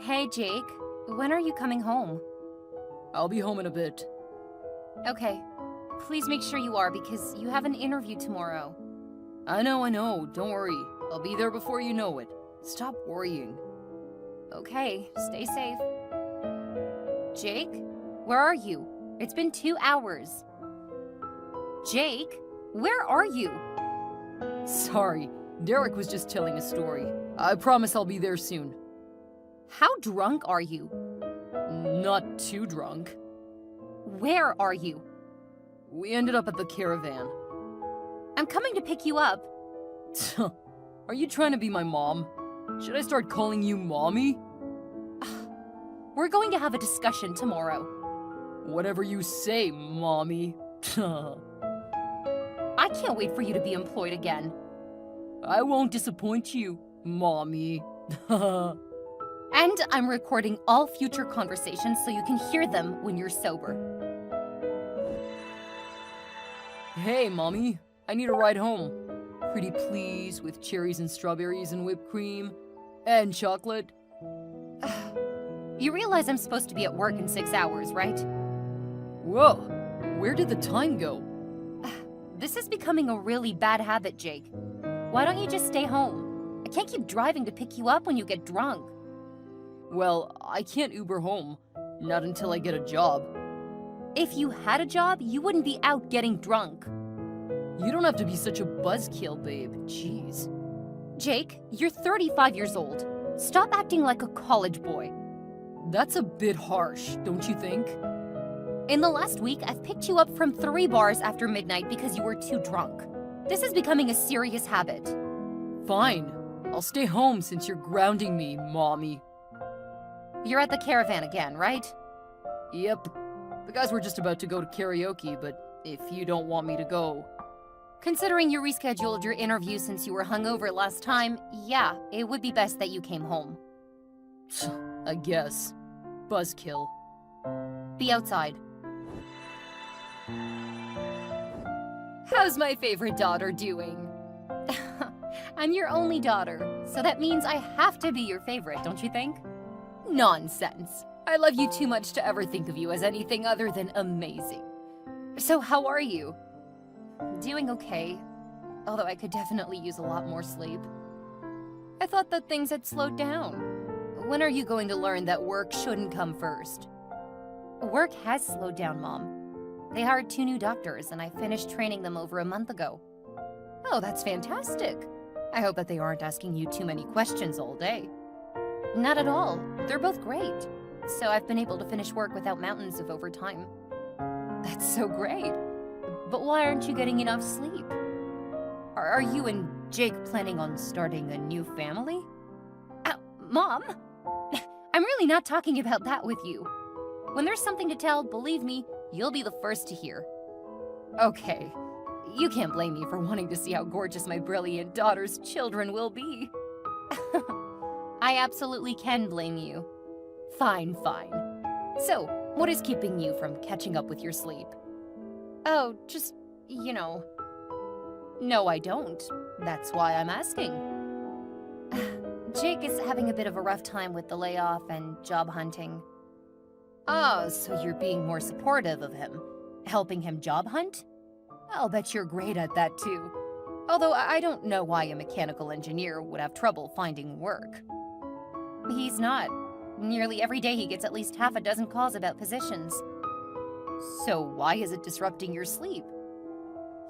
Hey, Jake. When are you coming home? I'll be home in a bit. Okay. Please make sure you are because you have an interview tomorrow. I know. Don't worry. I'll be there before you know it. Stop worrying. Okay, stay safe. Jake, where are you? It's been 2 hours. Jake, where are you? Sorry, Derek was just telling a story. I promise I'll be there soon. How drunk are you? Not too drunk. Where are you? We ended up at the caravan. I'm coming to pick you up. Are you trying to be my mom? Should I start calling you mommy? We're going to have a discussion tomorrow. Whatever you say, mommy. I can't wait for you to be employed again. I won't disappoint you, mommy. And I'm recording all future conversations so you can hear them when you're sober. Hey, mommy. I need a ride home. Pretty please with cherries and strawberries and whipped cream. And chocolate. You realize I'm supposed to be at work in 6 hours, right? Whoa, where did the time go? This is becoming a really bad habit, Jake. Why don't you just stay home? I can't keep driving to pick you up when you get drunk. Well, I can't Uber home. Not until I get a job. If you had a job, you wouldn't be out getting drunk. You don't have to be such a buzzkill, babe. Jeez. Jake, you're 35 years old. Stop acting like a college boy. That's a bit harsh, don't you think? In the last week, I've picked you up from 3 bars after midnight because you were too drunk. This is becoming a serious habit. Fine. I'll stay home since you're grounding me, mommy. You're at the caravan again, right? Yep. The guys were just about to go to karaoke, but if you don't want me to go... Considering you rescheduled your interview since you were hungover last time, yeah, it would be best that you came home. I guess. Buzzkill. Be outside. How's my favorite daughter doing? I'm your only daughter, so that means I have to be your favorite, don't you think? Nonsense. I love you too much to ever think of you as anything other than amazing. So how are you? Doing okay, although I could definitely use a lot more sleep. I thought that things had slowed down. When are you going to learn that work shouldn't come first? Work has slowed down, Mom. They hired 2 new doctors, and I finished training them over a month ago. Oh, that's fantastic. I hope that they aren't asking you too many questions all day. Not at all. They're both great. So I've been able to finish work without mountains of overtime. That's so great. But why aren't you getting enough sleep? Are you and Jake planning on starting a new family? Mom? I'm really not talking about that with you. When there's something to tell, believe me, you'll be the first to hear. Okay, you can't blame me for wanting to see how gorgeous my brilliant daughter's children will be. I absolutely can blame you. Fine. So, what is keeping you from catching up with your sleep? Oh, just, No, I don't. That's why I'm asking. Jake is having a bit of a rough time with the layoff and job hunting. Oh, so you're being more supportive of him, helping him job hunt? I'll bet you're great at that too. Although I don't know why a mechanical engineer would have trouble finding work. He's not. Nearly every day he gets at least half a dozen calls about positions. So why is it disrupting your sleep?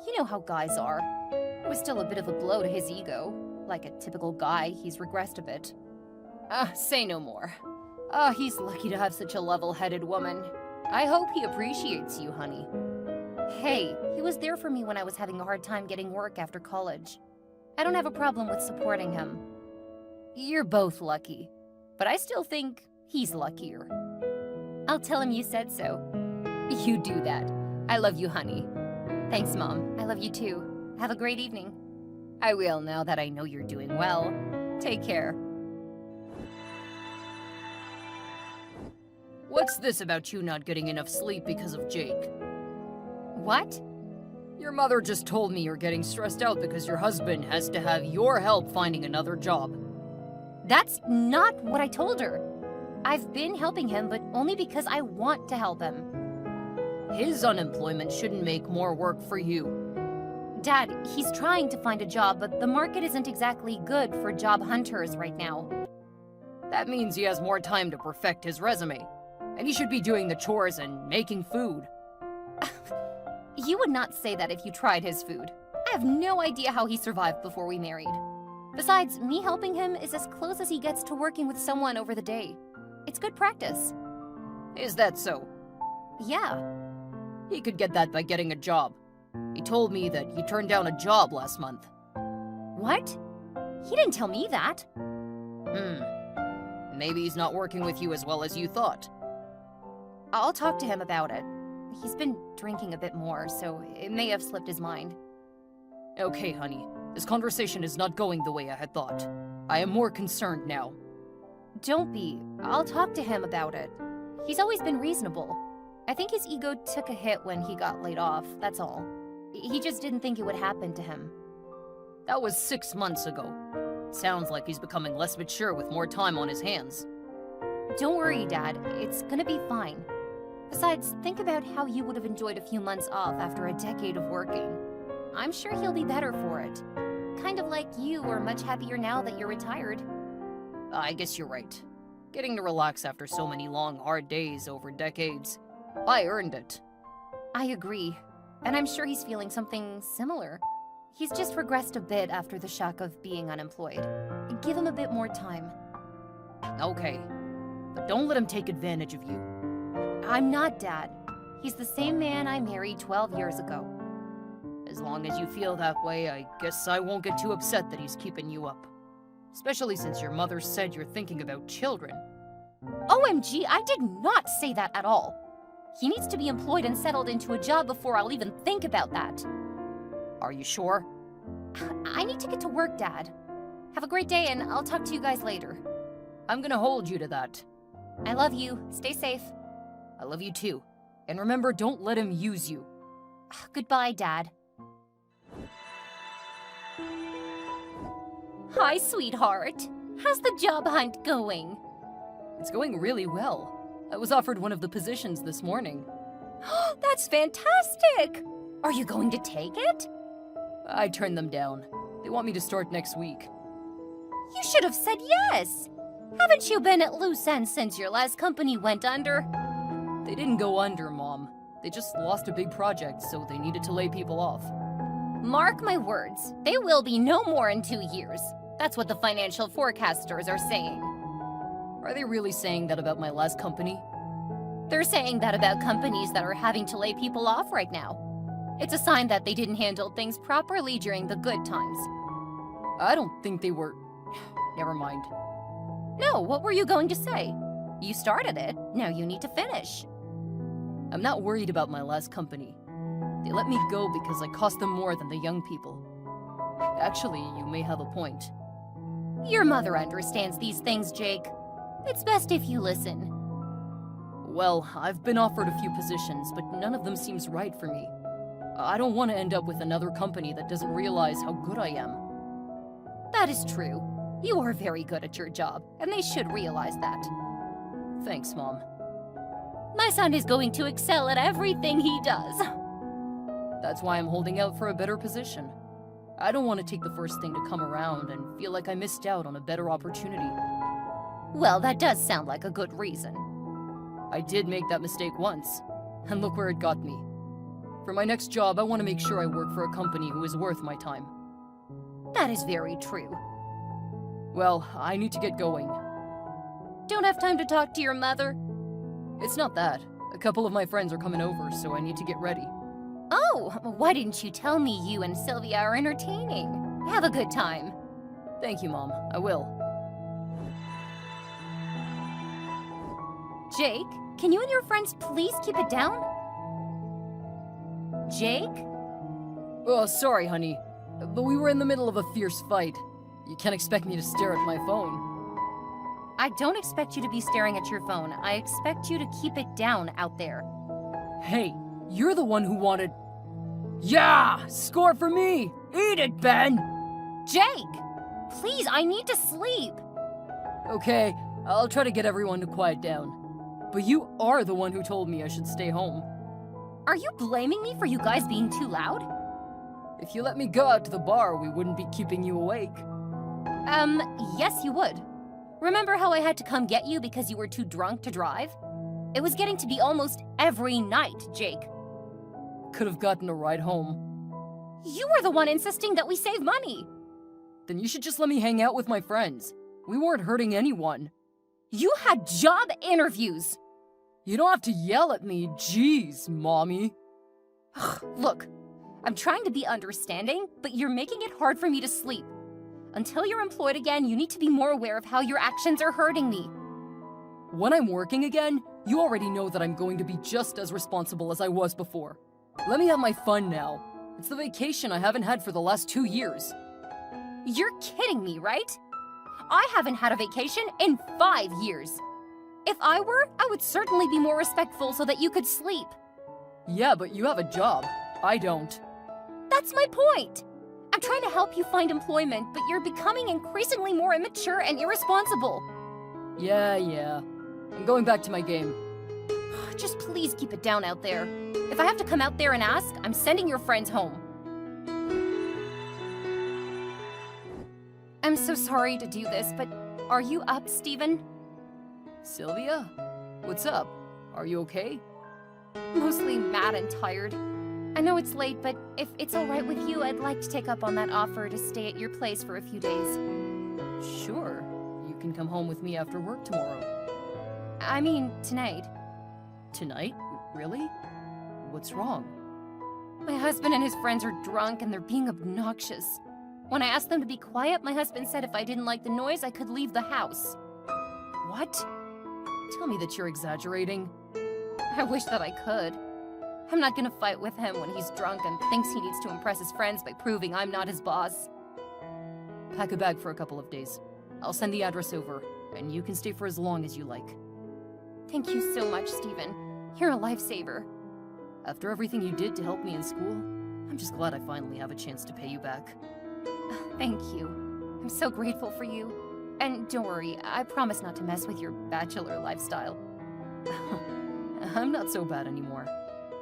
You know how guys are. It was still a bit of a blow to his ego. Like a typical guy, he's regressed a bit. Say no more. He's lucky to have such a level-headed woman. I hope he appreciates you, honey. Hey, he was there for me when I was having a hard time getting work after college. I don't have a problem with supporting him. You're both lucky, but I still think he's luckier. I'll tell him you said so. You do that. I love you, honey. Thanks, Mom. I love you too. Have a great evening. I will now that I know you're doing well. Take care. What's this about you not getting enough sleep because of Jake? What? Your mother just told me you're getting stressed out because your husband has to have your help finding another job. That's not what I told her. I've been helping him, but only because I want to help him. His unemployment shouldn't make more work for you. Dad, he's trying to find a job, but the market isn't exactly good for job hunters right now. That means he has more time to perfect his resume. And he should be doing the chores and making food. You would not say that if you tried his food. I have no idea how he survived before we married. Besides, me helping him is as close as he gets to working with someone over the day. It's good practice. Is that so? Yeah. He could get that by getting a job. He told me that he turned down a job last month. What? He didn't tell me that. Maybe he's not working with you as well as you thought. I'll talk to him about it. He's been drinking a bit more, so it may have slipped his mind. Okay, honey. This conversation is not going the way I had thought. I am more concerned now. Don't be. I'll talk to him about it. He's always been reasonable. I think his ego took a hit when he got laid off, that's all. He just didn't think it would happen to him. That was 6 months ago. Sounds like he's becoming less mature with more time on his hands. Don't worry, Dad. It's gonna be fine. Besides, think about how you would have enjoyed a few months off after a decade of working. I'm sure he'll be better for it. Kind of like you are much happier now that you're retired. I guess you're right. Getting to relax after so many long, hard days over decades. I earned it. I agree. And I'm sure he's feeling something similar. He's just regressed a bit after the shock of being unemployed. Give him a bit more time. Okay. But don't let him take advantage of you. I'm not, Dad. He's the same man I married 12 years ago. As long as you feel that way, I guess I won't get too upset that he's keeping you up. Especially since your mother said you're thinking about children. OMG, I did not say that at all. He needs to be employed and settled into a job before I'll even think about that. Are you sure? I need to get to work, Dad. Have a great day, and I'll talk to you guys later. I'm gonna hold you to that. I love you. Stay safe. I love you too. And remember, don't let him use you. Goodbye, Dad. Hi, sweetheart. How's the job hunt going? It's going really well. I was offered one of the positions this morning. That's fantastic! Are you going to take it? I turned them down. They want me to start next week. You should have said yes! Haven't you been at loose ends since your last company went under? They didn't go under, Mom. They just lost a big project, so they needed to lay people off. Mark my words, they will be no more in 2 years. That's what the financial forecasters are saying. Are they really saying that about my last company? They're saying that about companies that are having to lay people off right now. It's a sign that they didn't handle things properly during the good times. I don't think they were... Never mind. No, what were you going to say? You started it, now you need to finish. I'm not worried about my last company. They let me go because I cost them more than the young people. Actually, you may have a point. Your mother understands these things, Jake. It's best if you listen. Well, I've been offered a few positions, but none of them seems right for me. I don't want to end up with another company that doesn't realize how good I am. That is true. You are very good at your job, and they should realize that. Thanks, Mom. My son is going to excel at everything he does. That's why I'm holding out for a better position. I don't want to take the first thing to come around and feel like I missed out on a better opportunity. Well, that does sound like a good reason. I did make that mistake once, and look where it got me. For my next job, I want to make sure I work for a company who is worth my time. That is very true. Well, I need to get going. Don't have time to talk to your mother? It's not that. A couple of my friends are coming over, so I need to get ready. Oh, why didn't you tell me you and Sylvia are entertaining? Have a good time. Thank you, Mom. I will. Jake, can you and your friends please keep it down? Jake? Oh, sorry, honey. But we were in the middle of a fierce fight. You can't expect me to stare at my phone. I don't expect you to be staring at your phone. I expect you to keep it down out there. Hey, you're the one who wanted... Yeah! Score for me! Eat it, Ben! Jake! Please, I need to sleep. Okay, I'll try to get everyone to quiet down. But you are the one who told me I should stay home. Are you blaming me for you guys being too loud? If you let me go out to the bar, we wouldn't be keeping you awake. Yes you would. Remember how I had to come get you because you were too drunk to drive? It was getting to be almost every night, Jake. Could have gotten a ride home. You were the one insisting that we save money. Then you should just let me hang out with my friends. We weren't hurting anyone. You had job interviews. You don't have to yell at me, jeez, Mommy. Look, I'm trying to be understanding, but you're making it hard for me to sleep. Until you're employed again, you need to be more aware of how your actions are hurting me. When I'm working again, you already know that I'm going to be just as responsible as I was before. Let me have my fun now. It's the vacation I haven't had for the last 2 years. You're kidding me, right? I haven't had a vacation in 5 years. If I were, I would certainly be more respectful so that you could sleep. Yeah, but you have a job. I don't. That's my point. I'm trying to help you find employment, but you're becoming increasingly more immature and irresponsible. Yeah. I'm going back to my game. Just please keep it down out there. If I have to come out there and ask, I'm sending your friends home. I'm so sorry to do this, but are you up, Steven? Sylvia? What's up? Are you okay? Mostly mad and tired. I know it's late, but if it's all right with you, I'd like to take up on that offer to stay at your place for a few days. Sure. You can come home with me after work tomorrow. I mean, tonight. Tonight? Really? What's wrong? My husband and his friends are drunk and they're being obnoxious. When I asked them to be quiet, my husband said if I didn't like the noise, I could leave the house. What? Tell me that you're exaggerating. I wish that I could. I'm not gonna fight with him when he's drunk and thinks he needs to impress his friends by proving I'm not his boss. Pack a bag for a couple of days. I'll send the address over, and you can stay for as long as you like. Thank you so much, Steven. You're a lifesaver. After everything you did to help me in school, I'm just glad I finally have a chance to pay you back. Thank you. I'm so grateful for you. And don't worry, I promise not to mess with your bachelor lifestyle. I'm not so bad anymore.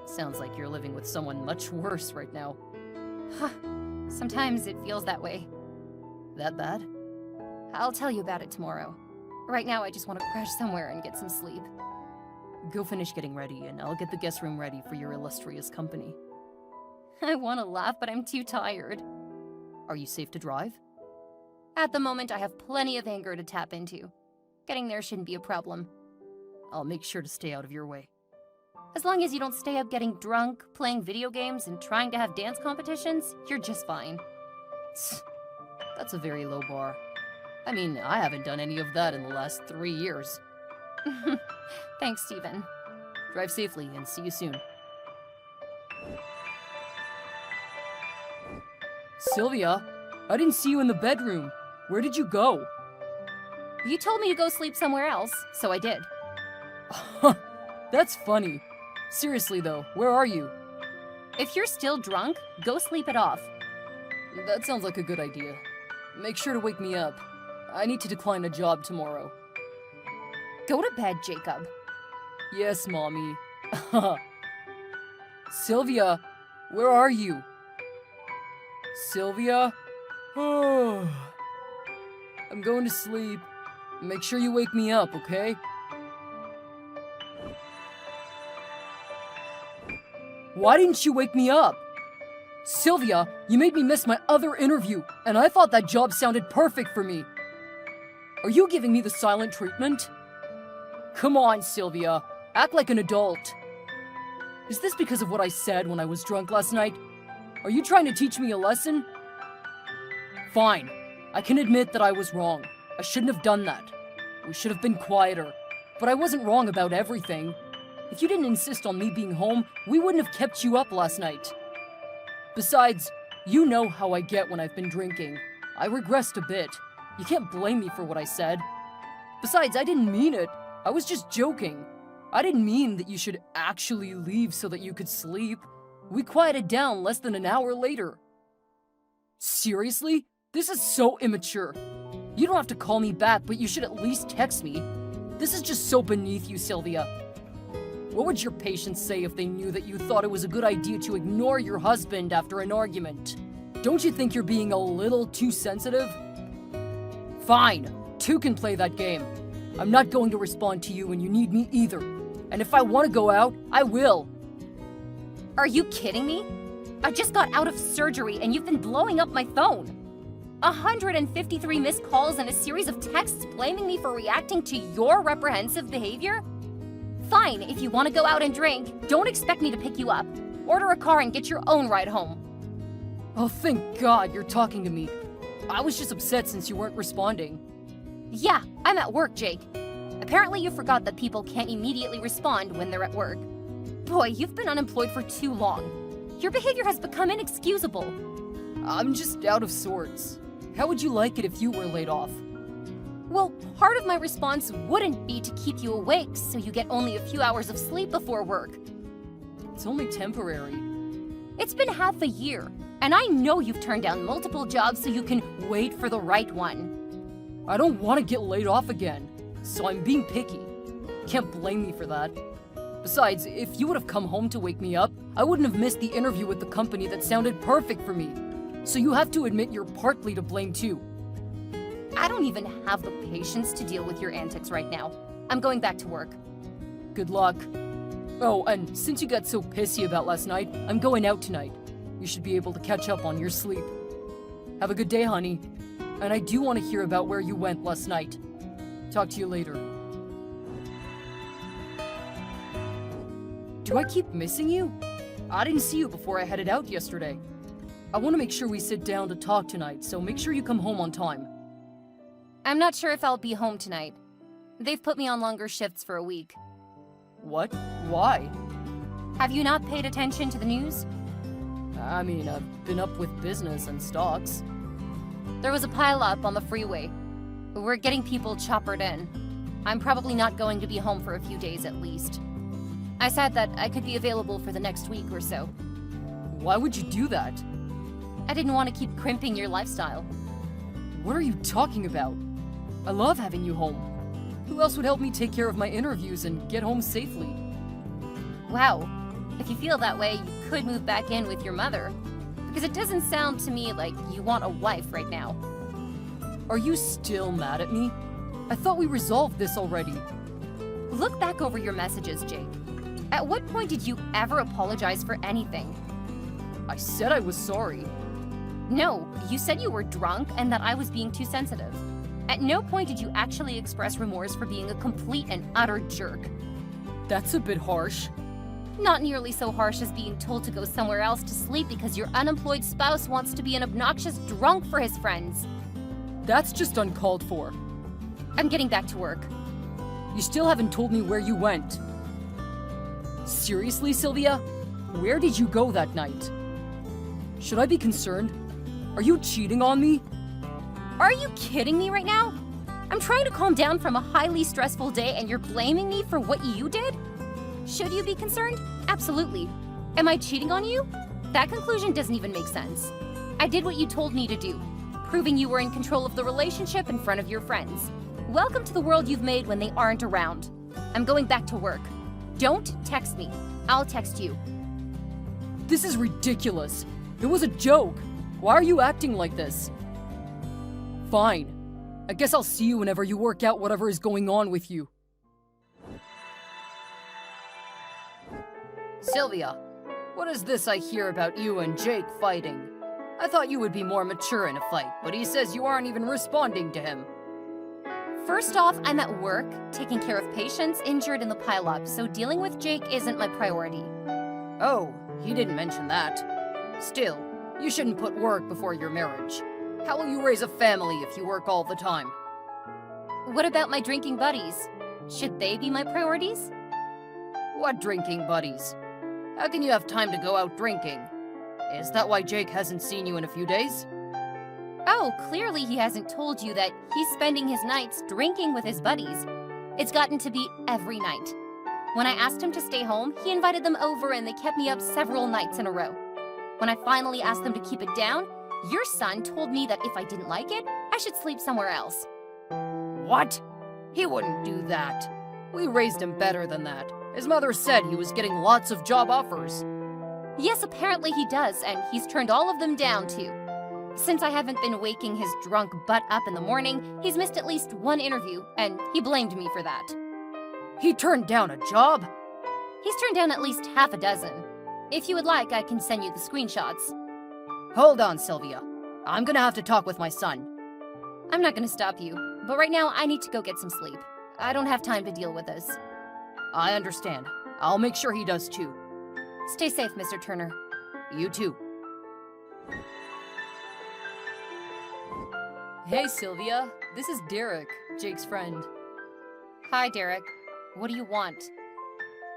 Sounds like you're living with someone much worse right now. Sometimes it feels that way. That bad? I'll tell you about it tomorrow. Right now, I just want to crash somewhere and get some sleep. Go finish getting ready, and I'll get the guest room ready for your illustrious company. I want to laugh, but I'm too tired. Are you safe to drive? At the moment, I have plenty of anger to tap into. Getting there shouldn't be a problem. I'll make sure to stay out of your way. As long as you don't stay up getting drunk, playing video games, and trying to have dance competitions, you're just fine. That's a very low bar. I mean, I haven't done any of that in the last 3 years. Thanks, Steven. Drive safely and see you soon. Sylvia, I didn't see you in the bedroom. Where did you go? You told me to go sleep somewhere else, so I did. That's funny. Seriously though, where are you? If you're still drunk, go sleep it off. That sounds like a good idea. Make sure to wake me up. I need to decline a job tomorrow. Go to bed, Jacob. Yes, Mommy. Sylvia, where are you? Sylvia? I'm going to sleep. Make sure you wake me up, okay? Why didn't you wake me up? Sylvia, you made me miss my other interview, and I thought that job sounded perfect for me. Are you giving me the silent treatment? Come on, Sylvia. Act like an adult. Is this because of what I said when I was drunk last night? Are you trying to teach me a lesson? Fine. I can admit that I was wrong. I shouldn't have done that. We should have been quieter. But I wasn't wrong about everything. If you didn't insist on me being home, we wouldn't have kept you up last night. Besides, you know how I get when I've been drinking. I regressed a bit. You can't blame me for what I said. Besides, I didn't mean it. I was just joking. I didn't mean that you should actually leave so that you could sleep. We quieted down less than an hour later. Seriously? This is so immature. You don't have to call me back, but you should at least text me. This is just so beneath you, Sylvia. What would your patients say if they knew that you thought it was a good idea to ignore your husband after an argument? Don't you think you're being a little too sensitive? Fine, two can play that game. I'm not going to respond to you when you need me either. And if I want to go out, I will. Are you kidding me? I just got out of surgery and you've been blowing up my phone. 153 missed calls and a series of texts blaming me for reacting to your reprehensive behavior? Fine, if you want to go out and drink, don't expect me to pick you up. Order a car and get your own ride home. Oh, thank God you're talking to me. I was just upset since you weren't responding. Yeah, I'm at work, Jake. Apparently you forgot that people can't immediately respond when they're at work. Boy, you've been unemployed for too long. Your behavior has become inexcusable. I'm just out of sorts. How would you like it if you were laid off? Well, part of my response wouldn't be to keep you awake so you get only a few hours of sleep before work. It's only temporary. It's been half a year, and I know you've turned down multiple jobs so you can wait for the right one. I don't want to get laid off again, so I'm being picky. Can't blame me for that. Besides, if you would have come home to wake me up, I wouldn't have missed the interview with the company that sounded perfect for me. So you have to admit you're partly to blame too. I don't even have the patience to deal with your antics right now. I'm going back to work. Good luck. Oh, and since you got so pissy about last night, I'm going out tonight. You should be able to catch up on your sleep. Have a good day, honey. And I do want to hear about where you went last night. Talk to you later. Do I keep missing you? I didn't see you before I headed out yesterday. I want to make sure we sit down to talk tonight, so make sure you come home on time. I'm not sure if I'll be home tonight. They've put me on longer shifts for a week. What? Why? Have you not paid attention to the news? I mean, I've been up with business and stocks. There was a pileup on the freeway. We're getting people choppered in. I'm probably not going to be home for a few days at least. I said that I could be available for the next week or so. Why would you do that? I didn't want to keep crimping your lifestyle. What are you talking about? I love having you home. Who else would help me take care of my interviews and get home safely? Wow, if you feel that way, you could move back in with your mother. Because it doesn't sound to me like you want a wife right now. Are you still mad at me? I thought we resolved this already. Look back over your messages, Jake. At what point did you ever apologize for anything? I said I was sorry. No, you said you were drunk and that I was being too sensitive. At no point did you actually express remorse for being a complete and utter jerk. That's a bit harsh. Not nearly so harsh as being told to go somewhere else to sleep because your unemployed spouse wants to be an obnoxious drunk for his friends. That's just uncalled for. I'm getting back to work. You still haven't told me where you went. Seriously, Sylvia? Where did you go that night? Should I be concerned? Are you cheating on me? Are you kidding me right now? I'm trying to calm down from a highly stressful day and you're blaming me for what you did? Should you be concerned? Absolutely. Am I cheating on you? That conclusion doesn't even make sense. I did what you told me to do, proving you were in control of the relationship in front of your friends. Welcome to the world you've made when they aren't around. I'm going back to work. Don't text me. I'll text you. This is ridiculous. It was a joke. Why are you acting like this? Fine. I guess I'll see you whenever you work out whatever is going on with you. Sylvia, what is this I hear about you and Jake fighting? I thought you would be more mature in a fight, but he says you aren't even responding to him. First off, I'm at work, taking care of patients injured in the pileup, so dealing with Jake isn't my priority. Oh, he didn't mention that. Still, you shouldn't put work before your marriage. How will you raise a family if you work all the time? What about my drinking buddies? Should they be my priorities? What drinking buddies? How can you have time to go out drinking? Is that why Jake hasn't seen you in a few days? Oh, clearly he hasn't told you that he's spending his nights drinking with his buddies. It's gotten to be every night. When I asked him to stay home, he invited them over and they kept me up several nights in a row. When I finally asked them to keep it down, Your son told me that if I didn't like it, I should sleep somewhere else. What? He wouldn't do that. We raised him better than that. His mother said he was getting lots of job offers. Yes, apparently he does, and he's turned all of them down too. Since I haven't been waking his drunk butt up in the morning, he's missed at least one interview, and he blamed me for that. He turned down a job? He's turned down at least half a dozen. If you would like, I can send you the screenshots. Hold on, Sylvia. I'm gonna have to talk with my son. I'm not gonna stop you, but right now I need to go get some sleep. I don't have time to deal with this. I understand. I'll make sure he does too. Stay safe, Mr. Turner. You too. Hey, Sylvia. This is Derek, Jake's friend. Hi, Derek. What do you want?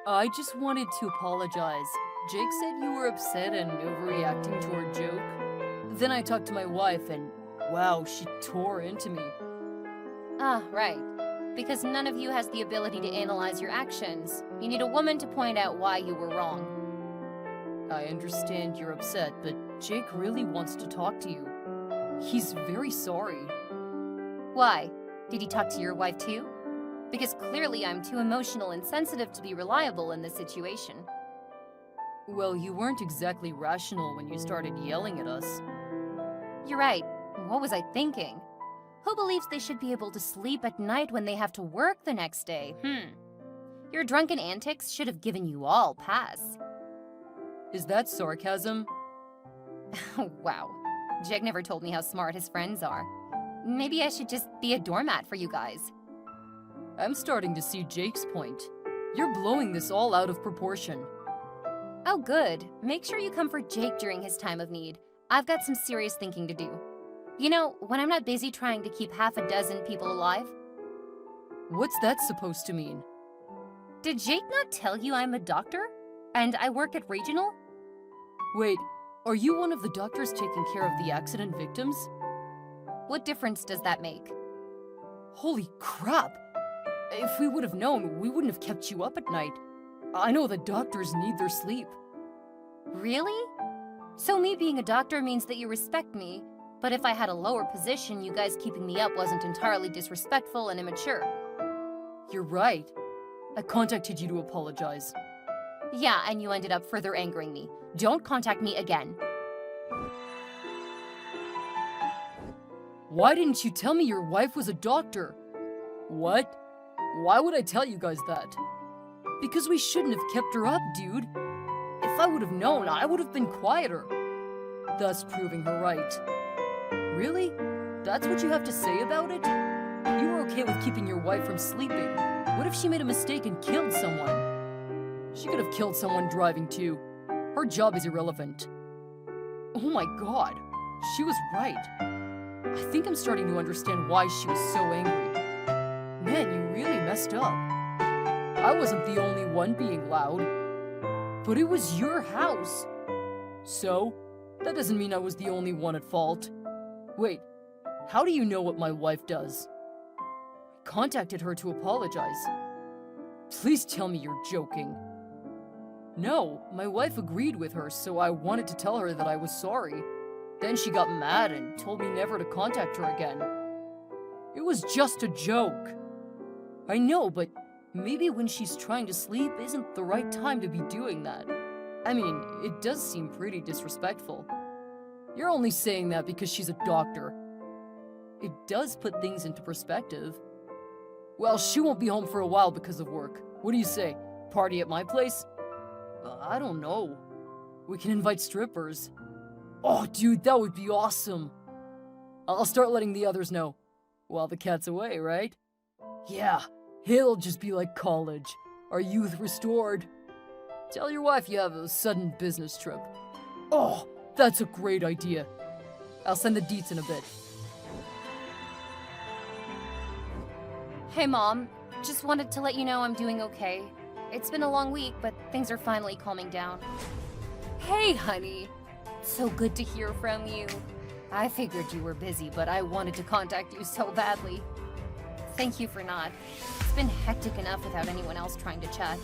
I just wanted to apologize. Jake said you were upset and overreacting to our joke. Then I talked to my wife and, wow, she tore into me. Ah, right. Because none of you has the ability to analyze your actions. You need a woman to point out why you were wrong. I understand you're upset, but Jake really wants to talk to you. He's very sorry. Why? Did he talk to your wife too? Because clearly I'm too emotional and sensitive to be reliable in this situation. Well, you weren't exactly rational when you started yelling at us. You're right. What was I thinking? Who believes they should be able to sleep at night when they have to work the next day? Your drunken antics should have given you all pass. Is that sarcasm? Wow. Jake never told me how smart his friends are. Maybe I should just be a doormat for you guys. I'm starting to see Jake's point. You're blowing this all out of proportion. Oh, good. Make sure you comfort Jake during his time of need. I've got some serious thinking to do. You know, when I'm not busy trying to keep half a dozen people alive. What's that supposed to mean? Did Jake not tell you I'm a doctor? And I work at Regional? Wait, are you one of the doctors taking care of the accident victims? What difference does that make? Holy crap! If we would have known, we wouldn't have kept you up at night. I know that doctors need their sleep. Really? So me being a doctor means that you respect me, but if I had a lower position, you guys keeping me up wasn't entirely disrespectful and immature. You're right. I contacted you to apologize. Yeah, and you ended up further angering me. Don't contact me again. Why didn't you tell me your wife was a doctor? What? Why would I tell you guys that? Because we shouldn't have kept her up, dude. If I would have known, I would have been quieter. Thus proving her right. Really? That's what you have to say about it? You were okay with keeping your wife from sleeping. What if she made a mistake and killed someone? She could have killed someone driving too. Her job is irrelevant. Oh my god, she was right. I think I'm starting to understand why she was so angry. Man, you really messed up. I wasn't the only one being loud. But it was your house. So, that doesn't mean I was the only one at fault. Wait, how do you know what my wife does? I contacted her to apologize. Please tell me you're joking. No, my wife agreed with her, so I wanted to tell her that I was sorry. Then she got mad and told me never to contact her again. It was just a joke. I know, but maybe when she's trying to sleep isn't the right time to be doing that. I mean, it does seem pretty disrespectful. You're only saying that because she's a doctor. It does put things into perspective. Well, she won't be home for a while because of work. What do you say? Party at my place? I don't know. We can invite strippers. Oh, dude, that would be awesome. I'll start letting the others know. While the cat's away, right? Yeah, it'll just be like college. Our youth restored. Tell your wife you have a sudden business trip. Oh, that's a great idea. I'll send the deets in a bit. Hey, Mom. Just wanted to let you know I'm doing okay. It's been a long week, but things are finally calming down. Hey, honey. So good to hear from you. I figured you were busy, but I wanted to contact you so badly. Thank you for not. It's been hectic enough without anyone else trying to chat.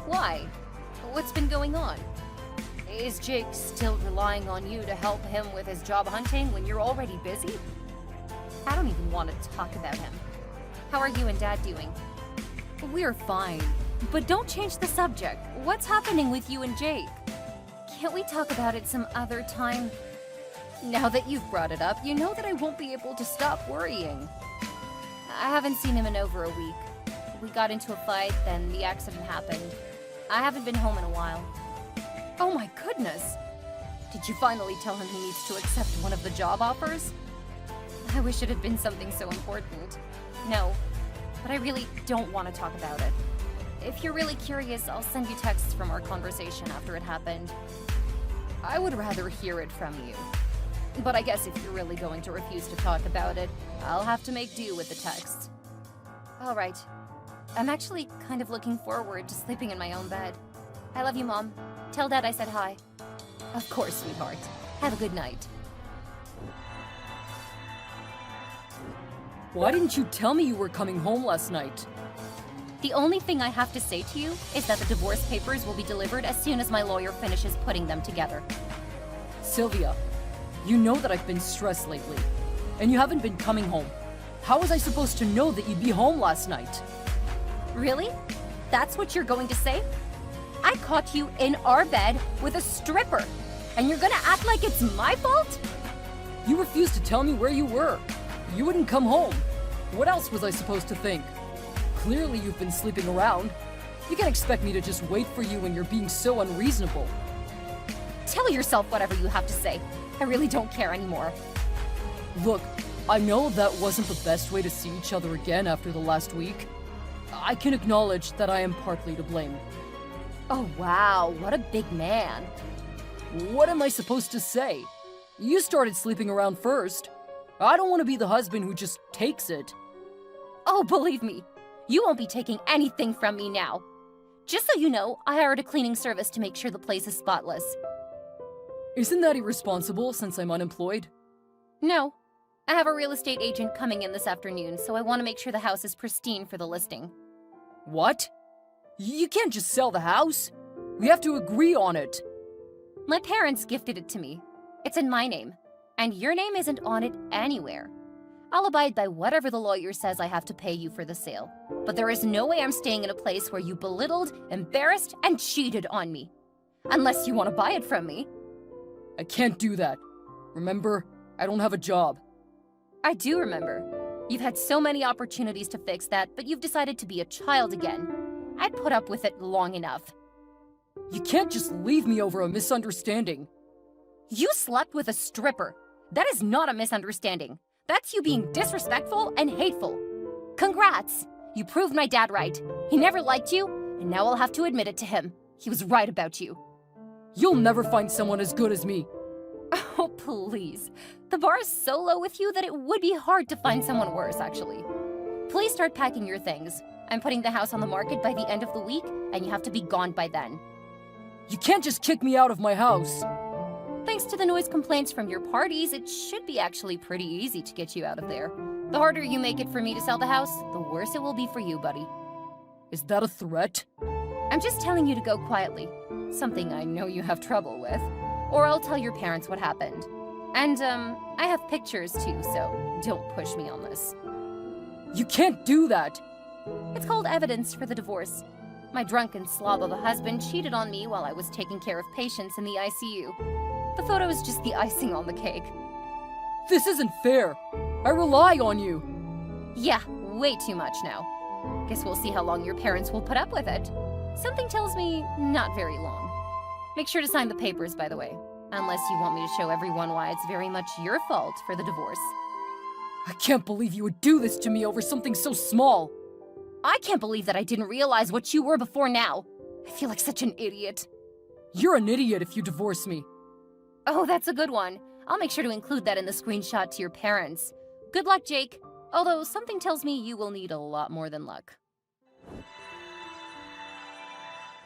Why? What's been going on? Is Jake still relying on you to help him with his job hunting when you're already busy? I don't even want to talk about him. How are you and Dad doing? We're fine. But don't change the subject. What's happening with you and Jake? Can't we talk about it some other time? Now that you've brought it up, you know that I won't be able to stop worrying. I haven't seen him in over a week. We got into a fight, then the accident happened. I haven't been home in a while. Oh my goodness! Did you finally tell him he needs to accept one of the job offers? I wish it had been something so important. No, but I really don't want to talk about it. If you're really curious, I'll send you texts from our conversation after it happened. I would rather hear it from you. But I guess if you're really going to refuse to talk about it, I'll have to make do with the texts. All right. I'm actually kind of looking forward to sleeping in my own bed. I love you, Mom. Tell Dad I said hi. Of course, sweetheart. Have a good night. Why didn't you tell me you were coming home last night? The only thing I have to say to you is that the divorce papers will be delivered as soon as my lawyer finishes putting them together. Sylvia, you know that I've been stressed lately, and you haven't been coming home. How was I supposed to know that you'd be home last night? Really? That's what you're going to say? I caught you in our bed with a stripper, and you're gonna act like it's my fault? You refused to tell me where you were. You wouldn't come home. What else was I supposed to think? Clearly you've been sleeping around. You can't expect me to just wait for you when you're being so unreasonable. Tell yourself whatever you have to say. I really don't care anymore. Look, I know that wasn't the best way to see each other again after the last week. I can acknowledge that I am partly to blame. Oh wow, what a big man. What am I supposed to say? You started sleeping around first. I don't want to be the husband who just takes it. Oh, believe me, you won't be taking anything from me now. Just so you know, I hired a cleaning service to make sure the place is spotless. Isn't that irresponsible since I'm unemployed? No. I have a real estate agent coming in this afternoon, so I want to make sure the house is pristine for the listing. What? You can't just sell the house. We have to agree on it. My parents gifted it to me. It's in my name, and your name isn't on it anywhere. I'll abide by whatever the lawyer says I have to pay you for the sale, but there is no way I'm staying in a place where you belittled, embarrassed, and cheated on me. Unless you want to buy it from me. I can't do that. Remember, I don't have a job. I do remember. You've had so many opportunities to fix that, but you've decided to be a child again. I put up with it long enough. You can't just leave me over a misunderstanding. You slept with a stripper. That is not a misunderstanding. That's you being disrespectful and hateful. Congrats! You proved my dad right. He never liked you, and now I'll have to admit it to him. He was right about you. You'll never find someone as good as me. Oh, please. The bar is so low with you that it would be hard to find someone worse, actually. Please start packing your things. I'm putting the house on the market by the end of the week, and you have to be gone by then. You can't just kick me out of my house. Thanks to the noise complaints from your parties, it should be actually pretty easy to get you out of there. The harder you make it for me to sell the house, the worse it will be for you, buddy. Is that a threat? I'm just telling you to go quietly. Something I know you have trouble with. Or I'll tell your parents what happened. And, I have pictures too, so don't push me on this. You can't do that! It's called evidence for the divorce. My drunken slob of a husband cheated on me while I was taking care of patients in the ICU. The photo is just the icing on the cake. This isn't fair! I rely on you! Yeah, way too much now. Guess we'll see how long your parents will put up with it. Something tells me not very long. Make sure to sign the papers, by the way. Unless you want me to show everyone why it's very much your fault for the divorce. I can't believe you would do this to me over something so small! I can't believe that I didn't realize what you were before now. I feel like such an idiot. You're an idiot if you divorce me. Oh, that's a good one. I'll make sure to include that in the screenshot to your parents. Good luck, Jake. Although something tells me you will need a lot more than luck.